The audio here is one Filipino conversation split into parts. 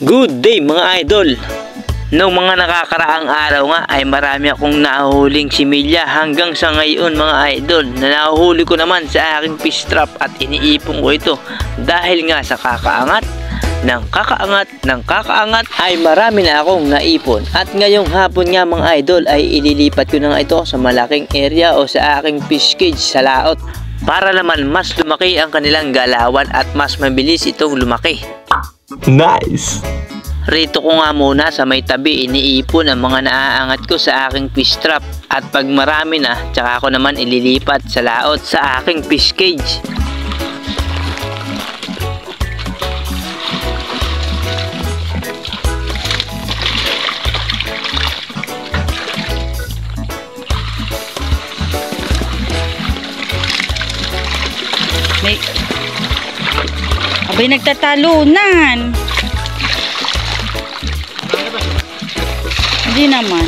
Good day mga idol! Noong mga nakakaraang araw nga ay marami akong nahuhuling similya hanggang sa ngayon mga idol na nahuhuli ko naman sa aking fish trap at iniipon ko ito dahil nga sa kakaangat ay marami na akong naipon at ngayong hapon nga mga idol ay ililipat ko na nga ito sa malaking area o sa aking fish cage sa laot para naman mas lumaki ang kanilang galawan at mas mabilis itong lumaki. Nice! Rito ko nga muna sa may tabi iniipon ang mga naaangat ko sa aking fish trap at pag marami na tsaka ko naman ililipat sa laot sa aking fish cage. Abay, nagtatalunan. Hindi naman.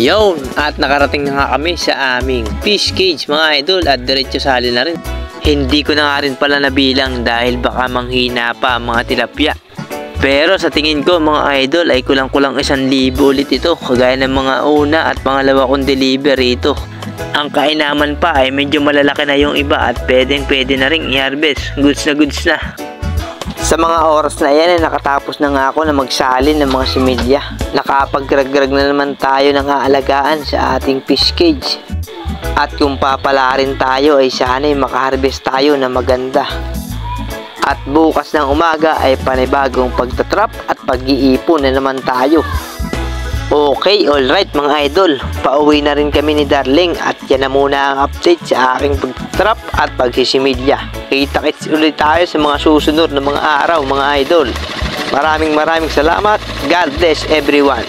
Yon, at nakarating na nga kami sa aming fish cage mga idol at diretso sali na rin. Hindi ko na nga rin pala nabilang dahil baka manghina pa ang mga tilapia. Pero sa tingin ko mga idol ay kulang-kulang 1,000 ulit ito kagaya ng mga una at pangalawa kong delivery ito. Ang kainaman pa ay medyo malalaki na yung iba at pwede na rin i-harvest. Goods na. Sa mga oras na yan ay nakatapos na nga ako na magsalin ng mga similya. Nakapagragrag na naman tayo ng aalagaan sa ating fish cage. At kung papala rin tayo ay sana ay makaharvest tayo na maganda. At bukas ng umaga ay panibagong pagtatrap at pag-iipon na naman tayo. Okay, alright mga idol. Pauwi na rin kami ni Darling at yan na muna ang update sa aking pagtatrap at pagsisimilya. Kita-kits ulit tayo sa mga susunod na mga araw mga idol. Maraming salamat. God bless everyone.